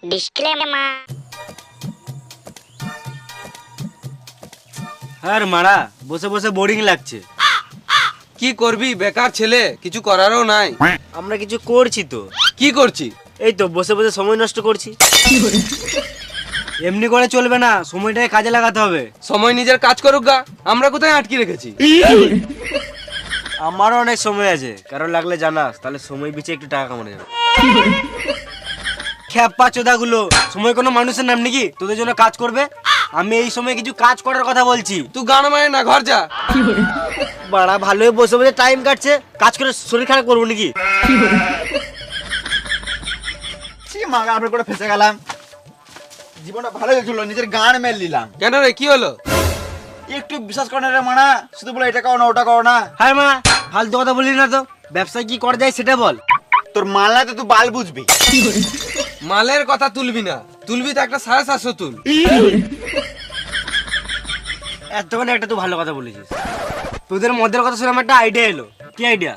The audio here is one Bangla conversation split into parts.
ডিসক্লেমার। আর মারা বসে বসে বোরিং লাগছে। কি করবি, বেকার ছেলে, কিছু করারও নাই। আমরা কিছু করছি তো। কি করছি? এই তো বসে বসে সময় নষ্ট করছি। এমনি করে চলবে না, সময়টাকে কাজে লাগাতে হবে। সময় নিজের কাজ করুক গা, আমরা কোথায় আটকে রেখেছি? আমারও অনেক সময় আছে, কারণ লাগলে জানাস, তাহলে সময় পিছিয়ে একটু টাকা কামানো যাবে। খ্যাপা চোদাগুলো, সময় কোনো মানুষের নাম নাকি তোদের জন্য কাজ করবে? আমি এই সময় কিছু কাজ করার কথা বলছি। তুই গান মানে না, ঘর যা। বাড়া ভালোই বসে বসে টাইম কাটছে, কাজ করে শরীর খারাপ করবো নাকি? মাগা আপনার করে ফেসে গেলাম। জীবনটা ভালো চলছিল, নিজের গান মেল নিলাম। কেন রে, কি হলো? একটু বিশ্বাস করে না রে মানা, শুধু বলে এটা করো না ওটা করো না। হ্যাঁ মা, ফালতু কথা বলি না তো। ব্যবসায় কি করা যায় সেটা বল। তোর মাল না তো তুই বাল বুঝবি। মালের কথা তুলবি না, তুলবি তো একটা 750 তুল। এতক্ষণে একটা তুই ভালো কথা বলেছিস। তোদের মদের কথা শুনে আমার একটা আইডিয়া এলো। কি আইডিয়া?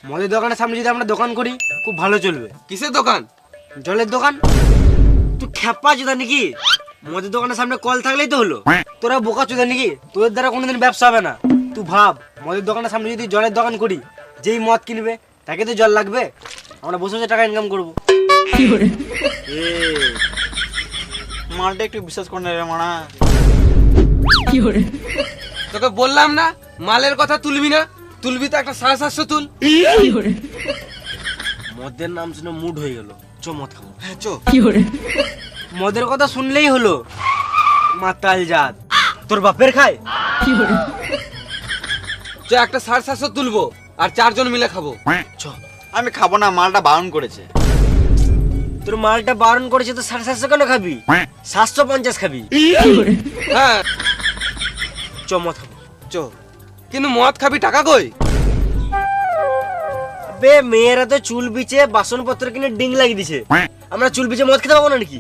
মদের দোকানের সামনে যদি আমরা দোকান করি, খুব ভালো চলবে। কিসের দোকান? জলের দোকান। তুই খ্যাপা চোদা নাকি? মদের দোকানের সামনে কল থাকলেই তো হলো। তোরা বোকা চোদা নাকি? তোদের দ্বারা কোনোদিন ব্যবসা হবে না। তুই ভাব, মদের দোকানের সামনে যদি জলের দোকান করি, যেই মদ কিনবে তাকে তো জল লাগবে। আমরা বসে বসে টাকা ইনকাম করবো। মালটা একটু বিশ্বাস করে না রে মানা। তোকে বললাম না মালের কথা তুলবি না, তুলবি তো একটা 750 তুল। মদের নাম শুনে মুড হয়ে গেল। চ মদ খাবো। হ্যাঁ চো। মদের কথা শুনলেই হলো মাতাল জাত। তোর বাপের খায়। চ একটা 750 তুলবো আর 4 জন মিলে খাবো। চ। আমি খাবো না, মালটা বারণ করেছে। তোর মালটা বারণ করেছে তো 750 কেন খাবি? 750 খাবি। হ্যাঁ চ মদ খাবো। চ। কিন্তু মদ খাবি, টাকা কই? বে মেয়েরা তো চুল বিচে বাসনপত্র কিনে ডিং লাগিয়ে দিছে, আমরা চুল বিচে মদ খেতে পাবো না নাকি?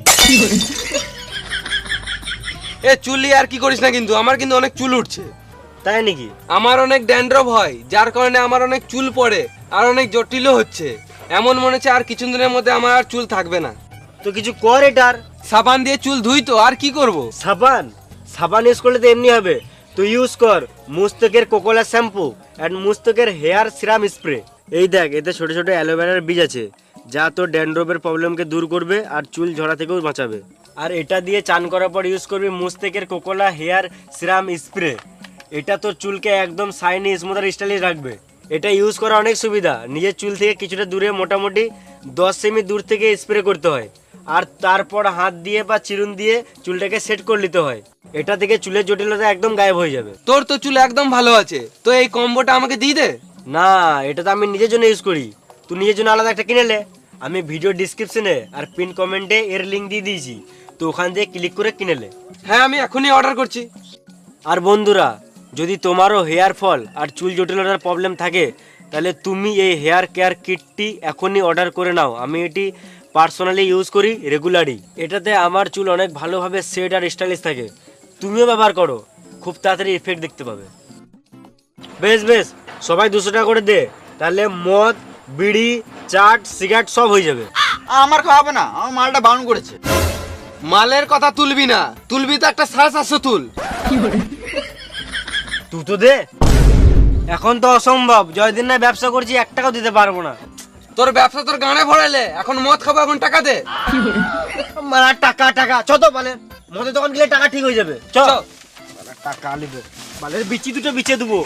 এ চুলি আর কি করিস না, কিন্তু আমার কিন্তু অনেক চুল উঠছে। তাই নাকি? আমার অনেক ড্যান্ড্রফ হয়, যার কারণে আমার অনেক চুল পড়ে আর অনেক জটিলও হচ্ছে। এমন মনে হচ্ছে আর কিছুদিনের মধ্যে আমার আর চুল থাকবে না। তো কিছু কর এটার। সাবান দিয়ে চুল ধুই তো, আর কি করব? সাবান? সাবান ইউজ করলে তো এমনি হবে। তুই ইউজ কর মুস্তাকের কোকোলা শ্যাম্পু এন্ড মুস্তাকের হেয়ার সিরাম স্প্রে। এই দেখ, এতে ছোট ছোট অ্যালোভেরার বীজ আছে, যা তোর ড্যান্ড্রফের প্রবলেমকে দূর করবে আর চুল ঝরা থেকেও বাঁচাবে। আর এটা দিয়ে চান করার পর ইউজ করবি মুস্তাকের কোকোলা হেয়ার সিরাম স্প্রে। এটা তোর চুলকে একদম শাইনি স্মুথ আর স্টাইলিশ রাখবে। এটা ইউজ করা অনেক সুবিধা। নিজের চুল থেকে কিছুটা দূরে, মোটামুটি 10 সেমি দূর থেকে স্প্রে করতে হয়, আর তারপর হাত দিয়ে বা চিরুন দিয়ে চুলটাকে সেট করে নিতে হয়। এটা থেকে চুলের জটিলতা একদম গায়েব হয়ে যাবে। তোর তো চুল একদম ভালো আছে, তো এই কম্বোটা আমাকে দিয়ে দে। না, এটা তো আমি নিজের জন্য ইউজ করি। তুই নিজের জন্য আলাদা একটা কিনে নে। আমি ভিডিও ডিসক্রিপশনে আর পিন কমেন্টে এর লিঙ্ক দিয়ে দিয়েছি, তো ওখান দিয়ে ক্লিক করে কিনে নে। হ্যাঁ আমি এখনই অর্ডার করছি। আর বন্ধুরা, যদি তোমারও হেয়ার ফল আর চুল জটিলতার প্রবলেম থাকে, তাহলে তুমি এই হেয়ার কেয়ার কিটটি এখনই অর্ডার করে নাও। আমি এটি পার্সোনালি ইউজ করি রেগুলারই। এটাতে আমার চুল অনেক ভালোভাবে সেট আর স্টাইলিশ থাকে। তুমিও ব্যবহার করো, খুব তাড়াতাড়ি এফেক্ট দেখতে পাবে। বেশ বেশ, সবাই 200 টাকা করে দে, তাহলে মদ, বিড়ি, চাট, সিগারেট সব হয়ে যাবে। আমার খাওয়াবে না, আমার মালটা বারণ করেছে। মালের কথা তুলবি না, তুলবি তো একটা 750 তুল। তুই তো দে। এখন তো অসম্ভব, যতদিন না ব্যবসা করছি 1 টাকাও দিতে পারবো না। তোর ব্যবসা তোর গানে ভরাইলে, এখন মদ খাবো, এখন টাকা দে। মারা টাকা টাকা চ তো, বলে মদের দোকান গেলে টাকা ঠিক হয়ে যাবে। চ। চ। টাকা নিবে, বালের বিচি দুটো বিচে দেবো।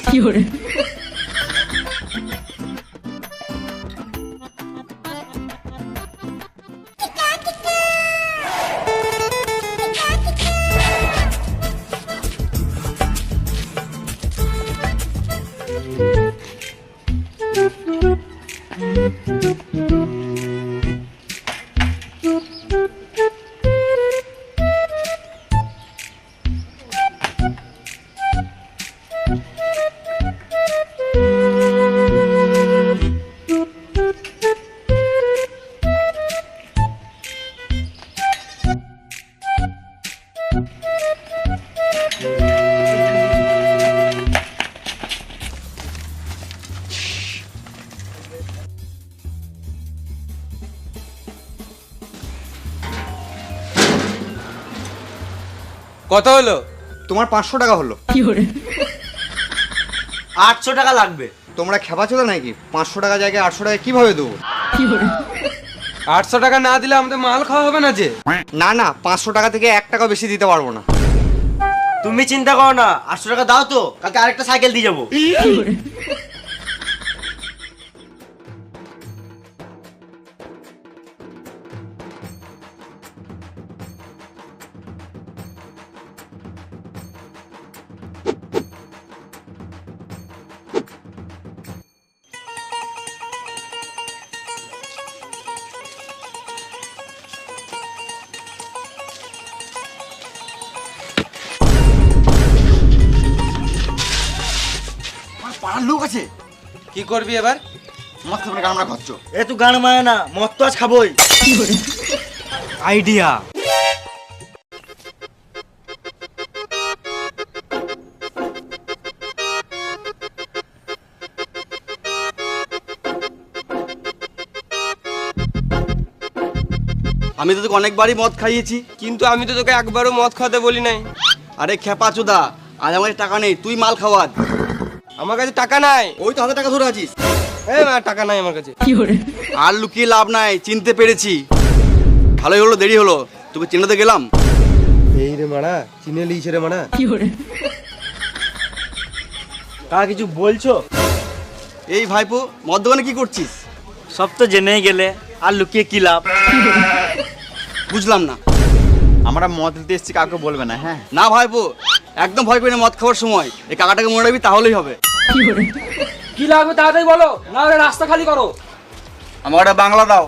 কত হলো? তোমার 500 টাকা হলো। 800 টাকা লাগবে। তোমরা খেপা ছিল নাকি? 500 টাকা জায়গায় 800 টাকা কিভাবে দেবো? 800 টাকা না দিলে আমাদের মাল খাওয়া হবে না যে। না না, 500 টাকা থেকে 1 টাকা বেশি দিতে পারবো না। তুমি চিন্তা করো না, 800 টাকা দাও তো, কালকে আরেকটা সাইকেল দিয়ে যাবো। আমার পাড়ার লোক আছে, কি করবি এবার? মদ খাবে না, আমরা খাচ্ছ। এ তুই গান মায় না, মদ তো আজ খাবোই। আইডিয়া। আমি তো তোকে অনেকবারই মদ খাইয়েছি, কিন্তু আমি তো তোকে একবারও মদ খাওয়াতে বলি নাই। আরে খেপা চোদা, আজ আমার কাছে টাকা নেই, তুই মাল খাওয়া। আমার কাছে টাকা নাই। ওই তো হাতে টাকা ধরে আছিস। টাকা নাই আমার কাছে। আর লুকিয়ে লাভ নাই, চিনতে পেরেছি। ভালোই হলো, দেরি হলো, তোকে চিনাতে গেলাম। এই রে মারা, চিনে লিয়েছে রে মারা। তা কিছু বলছো? এই ভাইপো, মদ দোকানে কি করছিস? সব তো জেনেই গেলে, আর লুকিয়ে কি লাভ? বুঝলাম না। আমরা মদ দিতে এসেছি, কাউকে বলবে না, হ্যাঁ? না ভাইপো, একদম ভয় করি না মদ খাওয়ার সময়। এই কাকাটাকে মনে রাখবি, তাহলেই হবে। কি লাগবে তাড়াতাড়ি বলো, না হলে রাস্তা খালি করো। আমার একটা বাংলা দাও।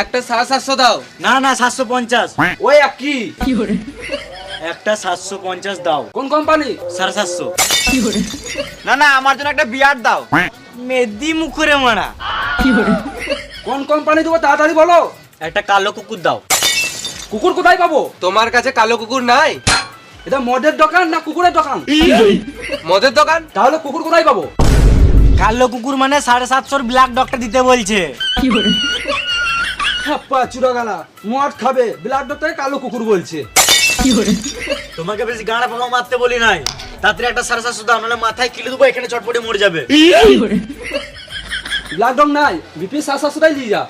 একটা 750 দাও। না না, 750। ওই এক কি? একটা 750 দাও। কোন কোম্পানি? 750। না না, আমার জন্য একটা বিয়ার দাও। মেদি মুখরে মারা। কোন কোম্পানি দেবো তাড়াতাড়ি বলো। একটা কালো কুকুর দাও। কুকুর কোথায় পাবো? তোমার কাছে কালো কুকুর নাই? এটা মদের দোকান না কুকুরের দোকান? মদের দোকান। তাহলে কুকুর কোথায় পাবো? কালো কুকুর মানে 750 ব্ল্যাক ডক্টর দিতে বলছে। ছাপ্পা চুরা গালা, মদ খাবে, ব্লাড ডক্টরে কালো কুকুর বলছে। তোমাকে বেশি গাঁড়া পোকা মারতে বলি নাই। তাড়াতাড়ি একটা 750 দাও, নাহলে মাথায় কিলে দেবো, এখানে চটপটে মরে যাবে। ব্লাড ডক নাই, বিপি 750টাই নিয়ে যা।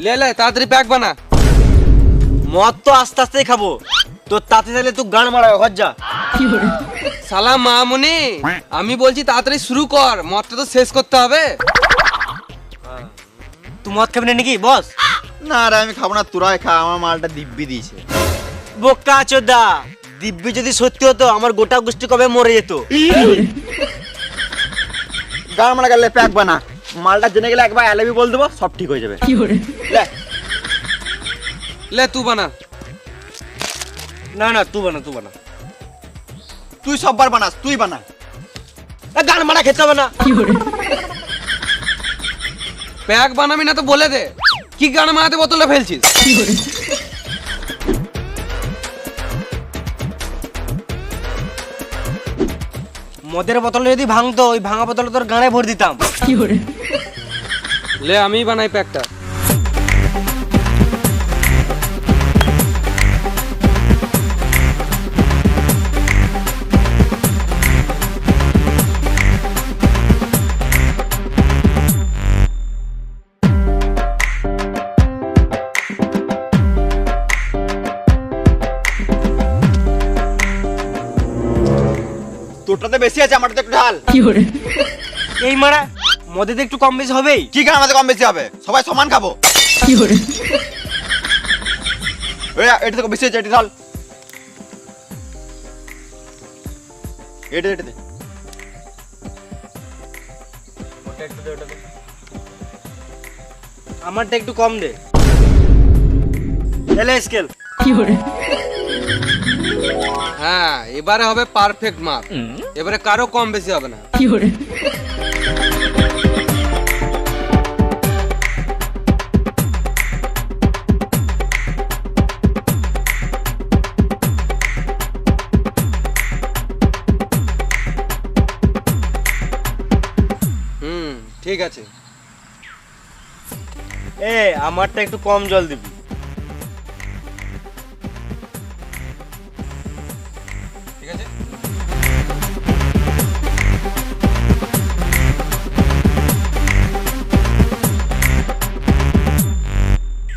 লে লে তাড়াতাড়ি প্যাক বানা। মদ তো আস্তে আস্তেই খাবো, তোর তাতে তাহলে তুই গান মারা ঘর যা। সালাম মামুনি, আমি বলছি তাড়াতাড়ি শুরু কর, মদটা তো শেষ করতে হবে। তুই মদ খাবি না নাকি বস? না রে, আমি খাবো না, তোরাই খা, আমার মালটা দিব্যি দিয়েছে। বোকা চোদা, দিব্যি যদি সত্যি হতো আমার গোটা গোষ্ঠী কবে মরে যেত। গান মারা গেলে প্যাক বানা, মালটা জেনে গেলে একবার অ্যালেবি বল দেবো, সব ঠিক হয়ে যাবে। লে, লে তুই বানা। না না, তুই বানা, তুই বানা। তুই সববার বানাস, তুই বানা। গান মারা খেতে হবে না। প্যাক বানাবি না তো বলে দে, কি গান মারাতে বোতলে ফেলছিস? মদের বোতলে যদি ভাঙতো, ওই ভাঙা বোতলে তোর গানে ভরে দিতাম। লে আমি বানাই প্যাকটা। তোরটাতে বেশি আছে, আমারটা একটু ঢাল। এই মারা, মদে তো একটু কম বেশি হবেই। কি গান আমাদের কম বেশি হবে? সবাই সমান খাবো। এটা তো বেশি হয়েছে, এটা ঢাল। এটা এটা দে। আমারটা একটু কম দে। এলে স্কেল। হ্যাঁ, এবারে হবে পারফেক্ট মাপ। এবারে কারো কম বেশি হবে না। ঠিক আছে। এ আমারটা একটু কম জল দিবি। ঠিক আছে।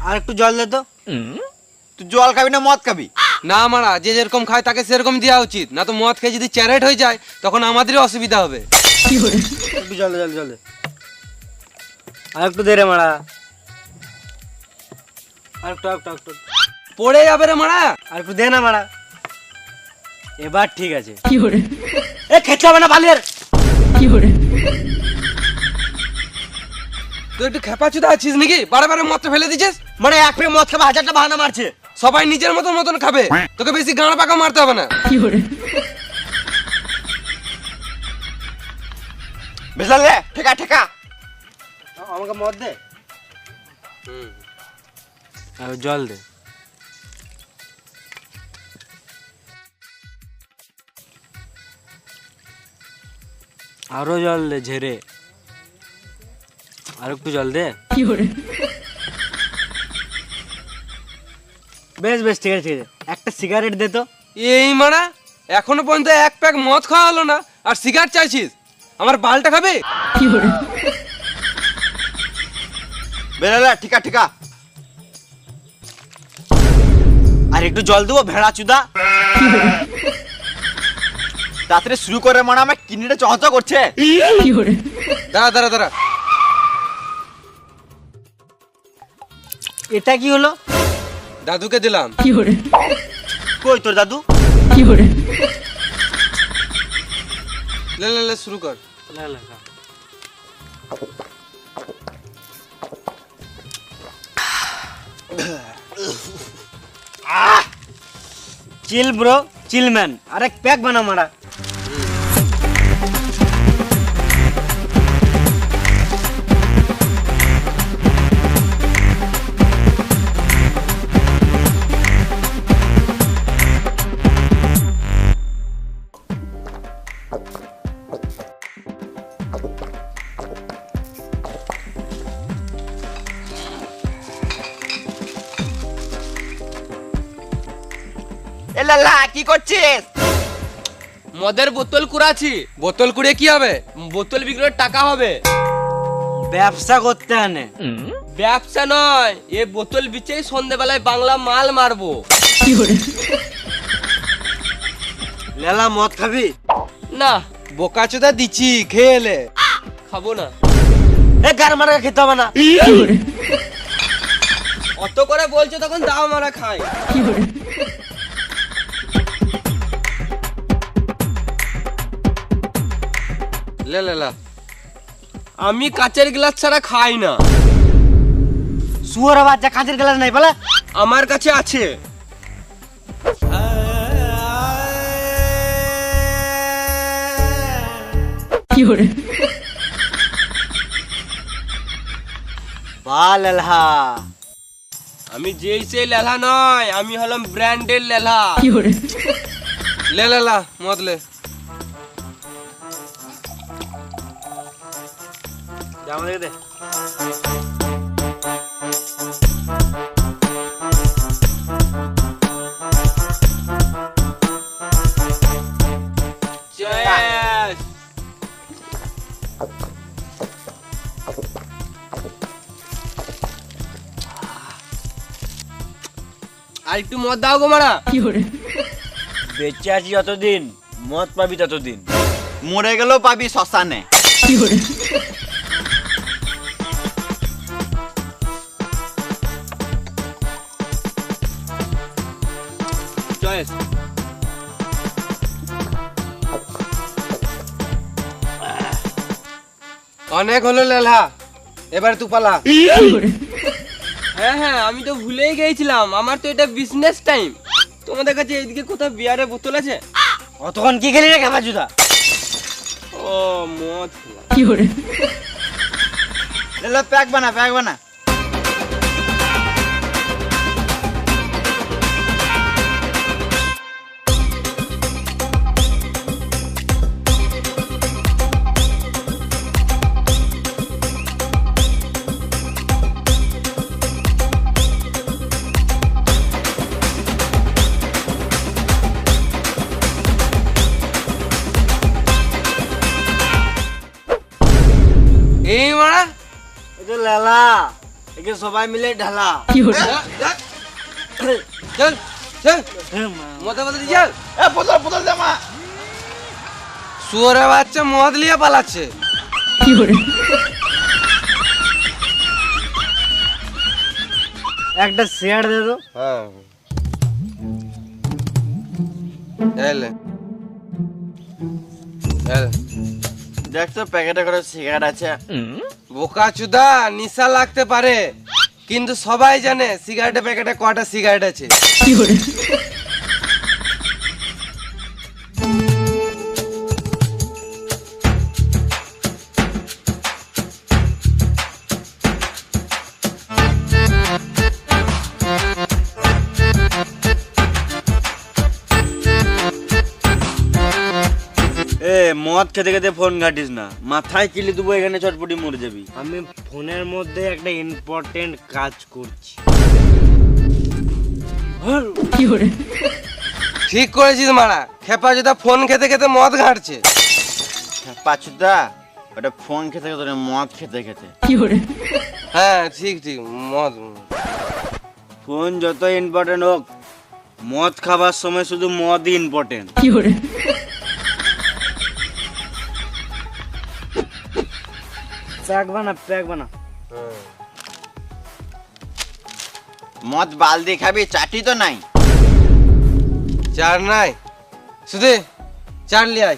আর একটু জল দে তো। তুই জল খাবি না মদ খাবি? না মারা, যে যেরকম খায় তাকে সেরকম দেওয়া উচিত, না তো মদ খেয়ে যদি চ্যারেট হয়ে যায় তখন আমাদেরই অসুবিধা হবে। একটু জল দে, জল জল দে। আর একটু দে রে মারা। আর একটু আর একটু আর একটু। পড়ে যাবে রে মারা। আর একটু দে না মারা। এবার ঠিক আছে। এ খেতে হবে না বালিয়ার। তুই একটু খেপাচুদা আছিস নাকি? বারে বারে মদটা ফেলে দিছিস। মানে এক পেয়ে মদ খাবে, হাজারটা বাহানা মারছে। সবাই নিজের মতন মতন খাবে, তোকে বেশি গাঁড় পাকা মারতে হবে না। বেসাল রে, ঠেকা ঠেকা। আমাকে মদ দে। আর জল দে। আরো জল দে ঝেড়ে। আর একটু জল দে। বেশ বেশ ঠিক আছে ঠিক আছে। একটা সিগারেট দে তো। এই মারা, এখনো পর্যন্ত এক প্যাক মদ খাওয়া হলো না আর সিগারেট চাইছিস? আমার বালটা খাবে? বেসাল রে, ঠেকা ঠেকা। আর একটু জল দেবো ভেড়া চুদা। তাড়াতাড়ি শুরু করে মানে আমার কিডনিটা চহচ করছে। দাঁড়া দাঁড়া দাঁড়া। এটা কি হলো? দাদুকে দিলাম। কই তোর দাদু? লে লে লে শুরু কর। চিল ব্রো, চিল ম্যান। আরেক প্যাক বানা মারা। এ লালা কি করছিস? মদের বোতল কুড়াচ্ছি। বোতল কুড়ে কি হবে? বোতল বিক্রির টাকা হবে। ব্যবসা করতে আনে। ব্যবসা নয়, এ বোতল বিচেই সন্ধ্যেবেলায় বাংলা মাল মারবো। লেলা মদ খাবি? না, বোকাচোদা দিচ্ছি, খেয়ে এলে। খাবো না। এ গার মারা খেতে হবে না। অত করে বলছো তখন দাও মারা খাই। লে লে লা। আমি কাচের গ্লাস ছাড়া খাই না। শুয়োর বাচ্চা কাঁচের গ্লাস নাই বলে? আমার কাছে আছে। বা লেলহা। আমি যেই সেই লেলা নয়, আমি হলাম ব্র্যান্ডের লেলা। লে লে লা, মদ লে। আমাদের দে। Cheers! আর একটু মদ দাও গো মারা। বেঁচে আছি যতদিন মদ পাবি ততদিন। মরে গেলেও পাবি শ্মশানে। চয়েস। অনেক হলো লেলা, এবার তুই পালা। হ্যাঁ হ্যাঁ, আমি তো ভুলেই গিয়েছিলাম, আমার তো এটা বিজনেস টাইম। তোমাদের কাছে এইদিকে কোথাও বিয়ারের বোতল আছে? অতক্ষণ কি খেলি রে খাবা জুদা? ও মদ খেলাম। লালা প্যাক বানা, প্যাক বানা। এই মারা এই তো লেলা, একে সবাই মিলে ঢালা। চল চল মদ বদলি চল। এ বোতল দে মা। শুয়োরের বাচ্চা মদ লিয়ে পালাচ্ছে। একটা শেয়ার দে তো। হ্যাঁ এলে এলে দেখ তো প্যাকেটে করে সিগারেট আছে। বোকা চুদা, নিশা লাগতে পারে কিন্তু সবাই জানে সিগারেটের প্যাকেটে কটা সিগারেট আছে। এ মদ খেতে খেতে ফোন ঘাটিস না, মাথায় কিলি দেবো, এখানে চটপটি মরে যাবি। আমি ফোনের মধ্যে একটা ইম্পর্টেন্ট কাজ করছি। ঠিক করেছিস মারা, খেপা চুদা ফোন খেতে খেতে মদ ঘাটছে। পাচুদা ওটা ফোন খেতে খেতে না, মদ খেতে খেতে। হ্যাঁ ঠিক ঠিক মদ। ফোন যত ইম্পর্টেন্ট হোক, মদ খাবার সময় শুধু মদই ইম্পর্টেন্ট। প্যাক বানা। মদ বালদি খাবি, চাটি তো নাই। চার নাই শুধু চার লিয়াই।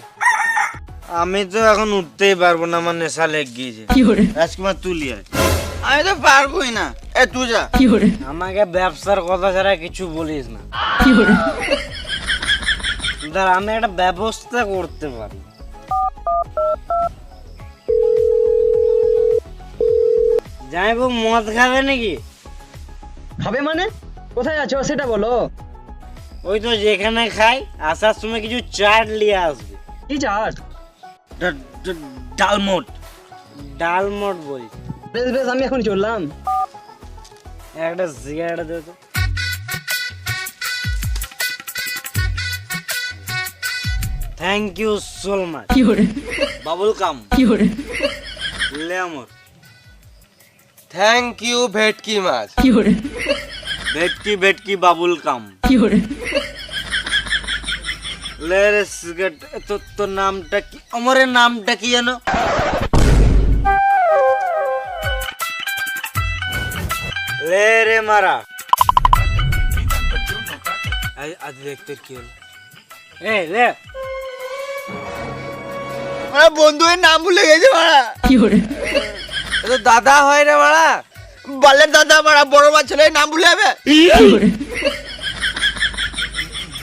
আমি তো এখন উঠতেই পারবো না, আমার নেশা লেগ গিয়েছে। রাজকুমার তুই আয়। আমি তো পারবোই না, এ তুই যা। আমাকে ব্যবসার কথা ছাড়া কিছু বলিস না। দাঁড়া, আমি একটা ব্যবস্থা করতে পারি। যাইবো মদ খাবে নাকি? খাবে মানে কোথায় আছো সেটা বলো। ওই তো যেখানে খাই, আসার সময় কিছু চাট নিয়ে আসবে। কি চাট? ডালমোট। ডালমোট বলি। বেশ বেশ, আমি এখন চললাম। একটা সিগারেট দে তো। Thank you so much. Babul কাম লে আমার। থ্যাংক ইউ ভেটকি মাছ। ভেটকি ভেটকি বাবুল কাম। লে রে সিগারেট। তোর নামটা কি? আমার নামটা কি জানো? লে রে মারা। আজ দেখ তোর কি হলো। এ লে বন্ধু এর নাম ভুলে গেছে মারা। এ তো দাদা হয় রে মারা। বালের দাদা মারা, বড় মা ছেলে নাম ভুলে যাবে।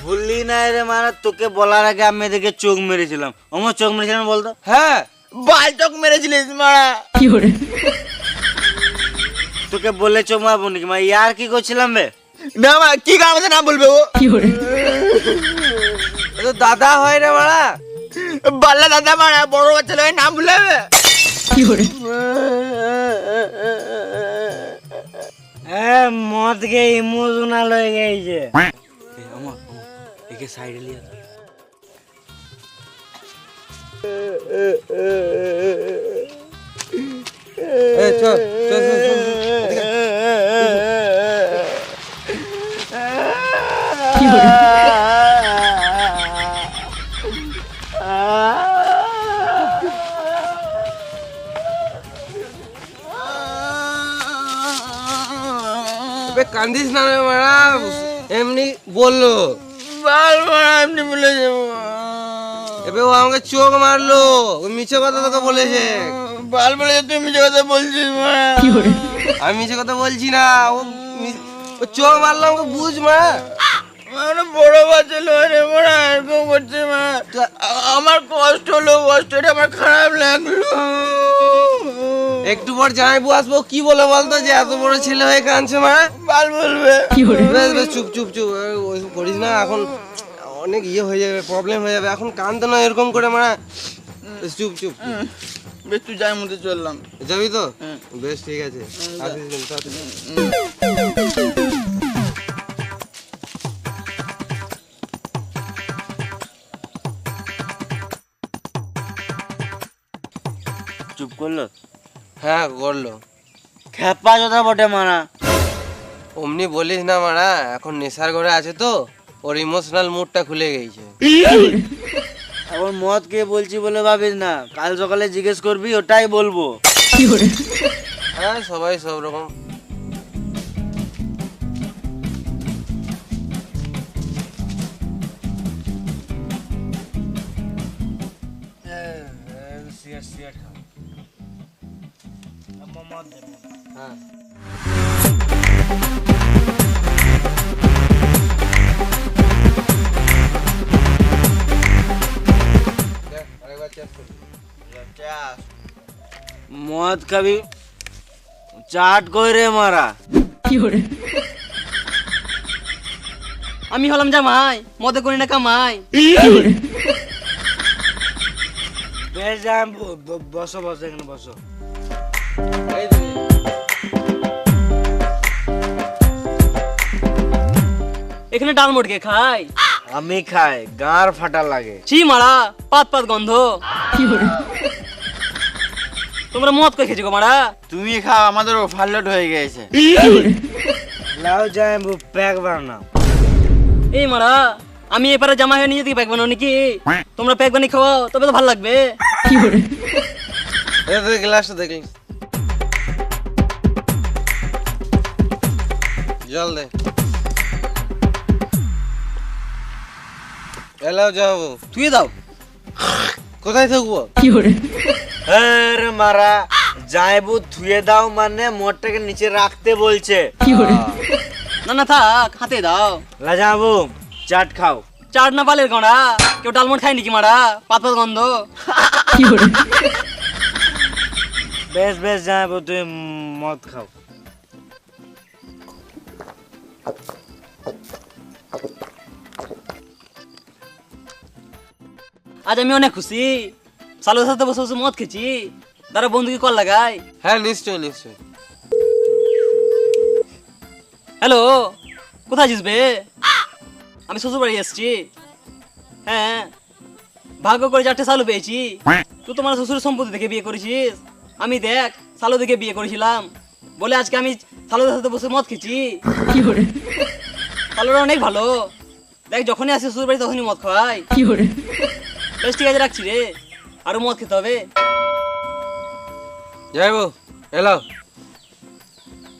ভুললি না রে মারা, তোকে বলার আগে আমি এদিকে চোখ মেরেছিলাম। আমার চোখ মেরেছিলাম বলতো? হ্যাঁ বাল চোখ মেরেছিলিস মারা। তোকে বলে চোখ মারবো নাকি? মা ইয়ার কি করছিলাম বে? না মা, কি কারণে আমাদের নাম বলবে ও? এ তো দাদা হয় রে মারা। বাল্লা দাদা মারা, বড় মা ছেলে নাম ভুলে যাবে। মদ কে ইমোশনাল হয়ে গেছে। আমার একে সাইডে লিয়ে এ চল চল চল চল এদিকে। এবে কান্দিস না রে মারা, এমনি বললো। বাল মারা এমনি ভুলে যাবো। এবে ও আমাকে চোখ মারলো, ও মিছে কথা তোকে বলেছে। বাল বলে তুই মিছে কথা বলছিস মারা। আমি মিছে কথা বলছি না, ও চোখ মারলো আমাকে, বুঝ মারা। বড় বাচ্চা রে মারা, এরকম করছে মা। আমার কষ্ট হলো, কষ্টটা আমার খারাপ লাগলো। একটু পর জামাইবু আসবো, কি বলে বলতো যে এত বড় ছেলে হয়ে কাঁদছে মা। বাল বলবে। বেশ বেশ চুপ চুপ চুপ, ওইসব করিস না, এখন অনেক হয়ে যাবে, প্রবলেম হয়ে যাবে। এখন কাঁদতো না এরকম করে মা। চুপ চুপ। বেশ তুই যাই মধ্যে চললাম। যাবি তো? বেশ ঠিক আছে, আসিস কিন্তু তাড়াতাড়ি। চুপ করলো। হ্যাঁ করলো। খ্যাপা কথা বটে মারা। অমনি বলিস না মারা, এখন নেশার ঘরে আছে তো, ওর ইমোশনাল মুডটা খুলে গেছে। এখন মদ কে বলছি বলে ভাবিস না, কাল সকালে জিজ্ঞেস করবি, ওটাই বলবো। হ্যাঁ সবাই সব রকম। হ্যাঁ আরেকবার চেক করি। মদ খাবি, চাট কইরে মারা। আমি হলাম জামাই, মদে করি না কামাই। বেশ যাই, বসো বসো, এখানে বসো। এই যে, এখানে ডাল মোটকে খাই। আমি খাই, গাঁর ফাটা লাগে। ছি মারা, পাত পাত গন্ধ। তোমরা মদ কই খেয়েছো গো মারা? তুমি খাও, আমাদের ওভারলোড হয়ে গেছে। লাও যাই, প্যাক বানাও। এই মারা, আমি এপারে জামাই হয়ে নিজে থেকে প্যাক বানাও নাকি? তোমরা প্যাক বানিয়ে খাওয়াও, তবে তো ভালো লাগবে। এই যে গ্লাসটা দেখলি, জল দে। এলাও যাবো। তুই দাও। কোথায় থাকবো? আরে মারা, যাইবু থুয়ে দাও মানে মদটাকে নিচে রাখতে বলছে। না না থাক, হাতে দাও। লাজাবু, চাট খাও। চাট না পালের গড়া, কেউ ডালমোট খায় নাকি মারা? পাত পাত গন্ধ। বেশ বেশ যাইবু, তুই মদ খাও। আজ আমি অনেক খুশি, সালোর সাথে বসে বসে মদ খেয়েছি। তারা বন্ধুকে কল লাগাই। হ্যাঁ নিশ্চয়ই নিশ্চয়ই। হ্যালো, কোথায় আছিস বে? আমি শ্বশুর বাড়ি এসছি। হ্যাঁ, ভাগ্য করে 4টে সালু পেয়েছি। তুই তোমার শ্বশুরের সম্পত্তি দেখে বিয়ে করেছিস। আমি দেখ সালু দেখে বিয়ে করেছিলাম বলে আজকে আমি সালুদের সাথে বসে মদ খেয়েছি। সালুরা অনেক ভালো। দেখ যখনই আসি শ্বশুর বাড়ি তখনই মদ খাওয়াই। বেশ ঠিক আছে, রাখছি রে, আরো মদ খেতে হবে। যাইবো, এলাও।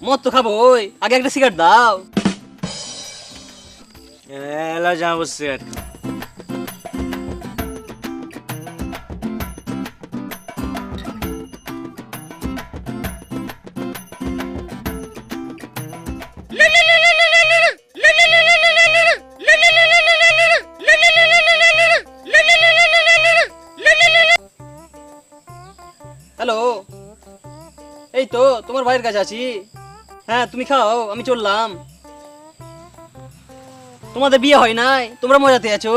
মদ তো খাবো, ওই আগে একটা সিগারেট দাও। এলা যাবো সিগারেট। হ্যালো, এই তো তোমার ভাইয়ের কাছে আছি। হ্যাঁ তুমি খাও, আমি চললাম। তোমাদের বিয়ে হয় নাই, তোমরা মজাতে আছো।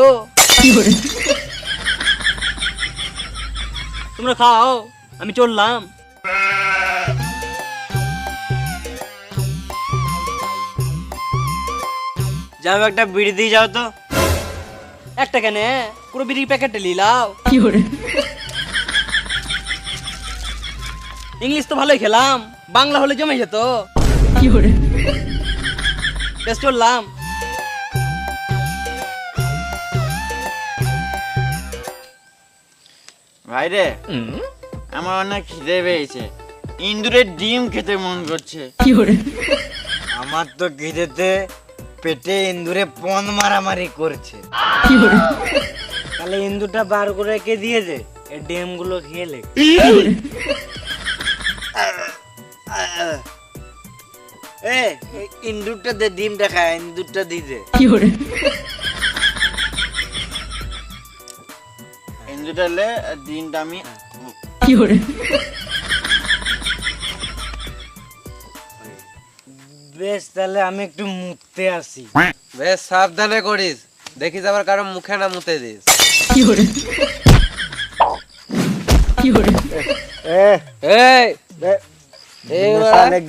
তোমরা খাও, আমি চললাম। যাও, একটা বিড়ি দিয়ে যাও তো। একটা কেন, পুরো বিড়ির প্যাকেটটা লিলাও। ইংলিশ তো ভালোই খেলাম, বাংলা হলে জমে যেত। বেশ চললাম। ভাই রে, আমার অনেক খিদে পেয়েছে, ইন্দুরের ডিম খেতে মন করছে। আমার তো খিদেতে পেটে ইন্দুরে পন মারামারি করছে। তাহলে ইন্দুরটা বার করে রেখে দিয়েছে, এই ডিম গুলো খেয়ে লে। এ ইন্দুরটা দে, ডিমটা খায়, ইন্দুরটা দিয়ে দে। ইন্দুরটা লে, আর ডিমটা আমি। বেশ, তাহলে আমি একটু মুততে আসি। বেশ সাবধানে করিস, দেখিস আবার কারো মুখে না মুতে দিস।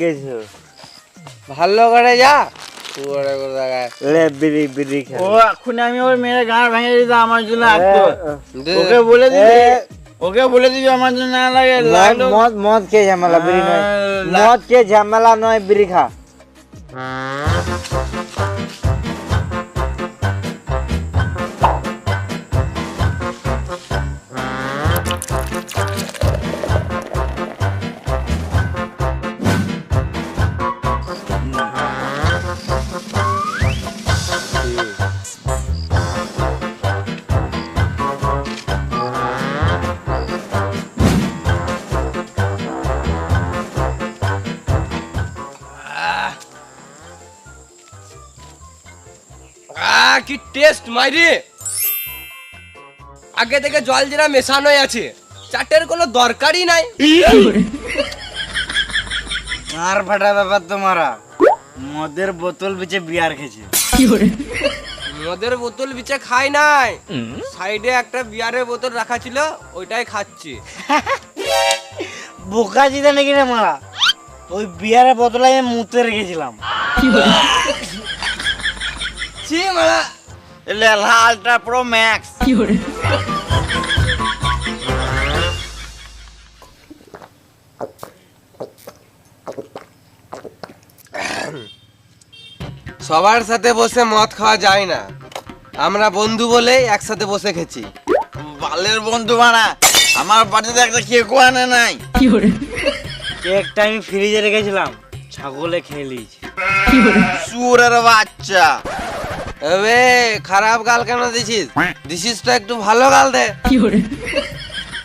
গেছো ভালো করে যা, শুয়োরে কোথাকার। লে বিড়ি বিড়ি খা। ও এখন আমি ওর মেয়ের গাঁড় ভেঙে দিতাম আমার জন্য আসতো। দে। ওকে বলে দিবি ওকে বলে দিবি আমার জন্য না লাগে লাগলো- মদ মদ খেয়ে ঝামেলা বিড়ি নয় লা- মদ খেয়ে ঝামেলা নয় বিড়ি খা কি টেস্ট মাইরি, আগে থেকে জল জিরা মেশানোই আছে, চাটের কোনো দরকারই নাই। আর ফাটা ব্যাপার তোমারা মদের বোতল বিচে বিয়ার খেয়েছে মদের বোতল বিচে খাই নাই, সাইডে একটা বিয়ারের বোতল রাখা ছিল, ওইটাই খাচ্ছি। বোকা জিদা নাকি রে মারা, ওই বিয়ারের বোতলে আমি মুতে রেখেছিলাম। ছি মারা, লেলা আলট্রা প্রো ম্যাক্স। সবার সাথে বসে মদ খাওয়া যায় না, আমরা বন্ধু বলে একসাথে বসে খেছি। বালের বন্ধু মারা, আমার বাড়িতে একটা কেকও আনে নাই। কেকটা আমি ফ্রিজে রেখেছিলাম, ছাগলে খেয়ে নিয়েছি। সুরের বাচ্চা। এবে খারাপ গাল কেন দিছিস? দিছিস তো একটু ভালো গাল দে।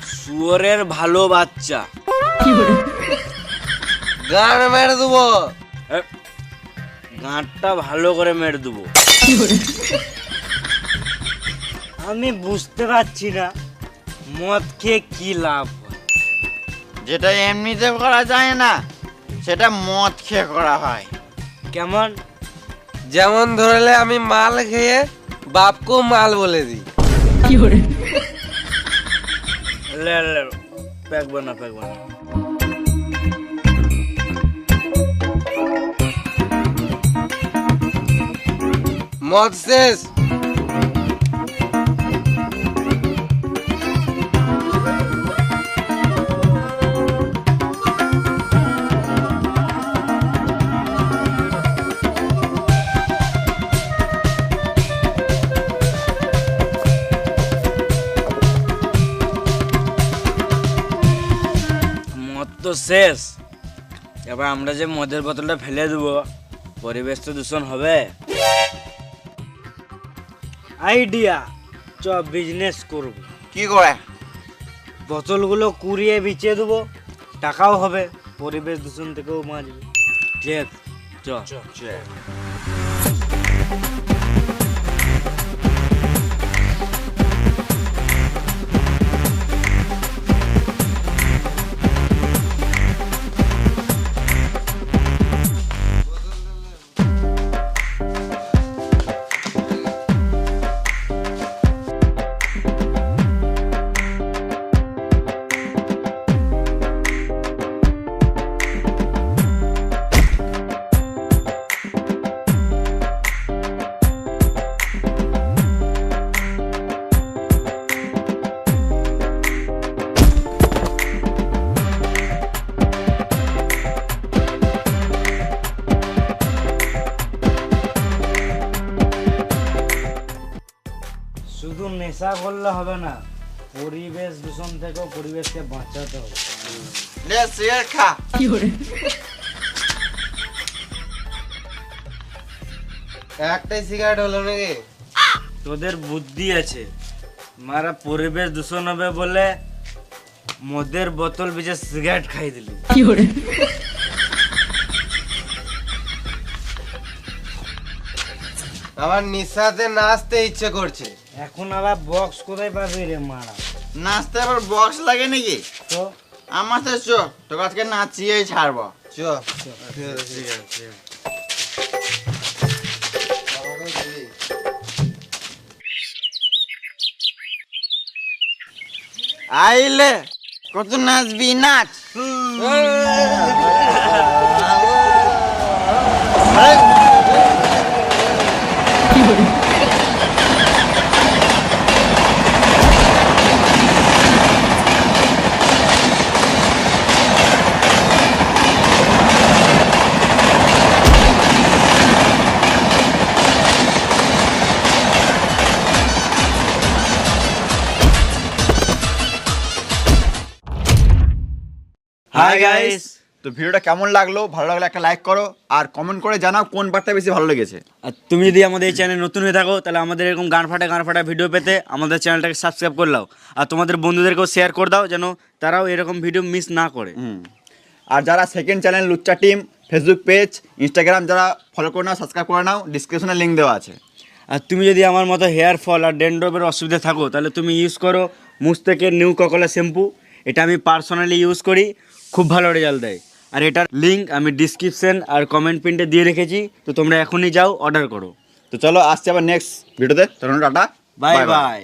শুয়োরের ভালো বাচ্চা। গান মেরে দেবো। গাঁটটা ভালো করে মেরে দেবো। আমি বুঝতে পারছি না মদ খেয়ে কি লাভ হয়। যেটা এমনিতে করা যায় না, সেটা মদ খেয়ে করা হয়। কেমন? যেমন ধরলে আমি মাল খেয়ে বাপকেও মাল বলে দিই। লে লে পেকবো না পেকবো না। মদ শেষ। মদ তো শেষ, এবার আমরা যে মদের বোতলটা ফেলে দেবো, পরিবেশ তো দূষণ হবে। আইডিয়া, চ বিজনেস করব। কি করে? বোতলগুলো কুড়িয়ে বিচিয়ে দেবো, টাকাও হবে, পরিবেশ দূষণ থেকেও বাঁচবে। ঠিক আছে, চ। শুধু নেশা করলে হবে না, পরিবেশ দূষণ থেকেও পরিবেশকে বাঁচাতে হবে। লে সিগারেট খা। একটাই সিগারেট হলো নাকি? তোদের বুদ্ধি আছে, মারা পরিবেশ দূষণ হবে বলে মদের বোতল বিচে সিগারেট খাই দিলি। আমার নিঃশ্বাসে নাচতে ইচ্ছে করছে। এখন আবার বক্স কোথায় পাবি রে মারা? নাচতে আবার বক্স লাগে নাকি? তো আমার সাথে চো, তোকে আজকে নাচিয়েই ছাড়বো। চ। আইলে কত নাচবি নাচ। Hi guys. তো ভিডিওটা কেমন লাগলো, ভালো লাগলে একটা লাইক করো আর কমেন্ট করে জানাও কোন পার্টটা বেশি ভালো লেগেছে। আর তুমি যদি আমাদের এই চ্যানেল নতুন হয়ে থাকো তাহলে আমাদের এরকম গান ফাটা ভিডিও পেতে আমাদের চ্যানেলটাকে সাবস্ক্রাইব করে নাও আর তোমাদের বন্ধুদেরকেও শেয়ার করে দাও যেন তারাও এরকম ভিডিও মিস না করে। আর যারা সেকেন্ড চ্যানেল লুচ্চা টিম ফেসবুক পেজ ইনস্টাগ্রাম যারা ফলো করে নাও, সাবস্ক্রাইব করে নাও, ডিসক্রিপশনে লিঙ্ক দেওয়া আছে। আর তুমি যদি আমার মতো হেয়ার ফল আর ড্যান্ড্রফের অসুবিধা থাকো তাহলে তুমি ইউজ করো মুস্তাকের নিউ কোকোলা শ্যাম্পু। এটা আমি পার্সোনালি ইউজ করি, খুব ভালো রেজাল্ট দেয়। আর এটার লিঙ্ক আমি ডিসক্রিপশন আর কমেন্ট পিনটে দিয়ে রেখেছি, তো তোমরা এখনই যাও অর্ডার করো। তো চলো আসছি আবার নেক্সট ভিডিওতে, তখন টাটা, বাই বাই।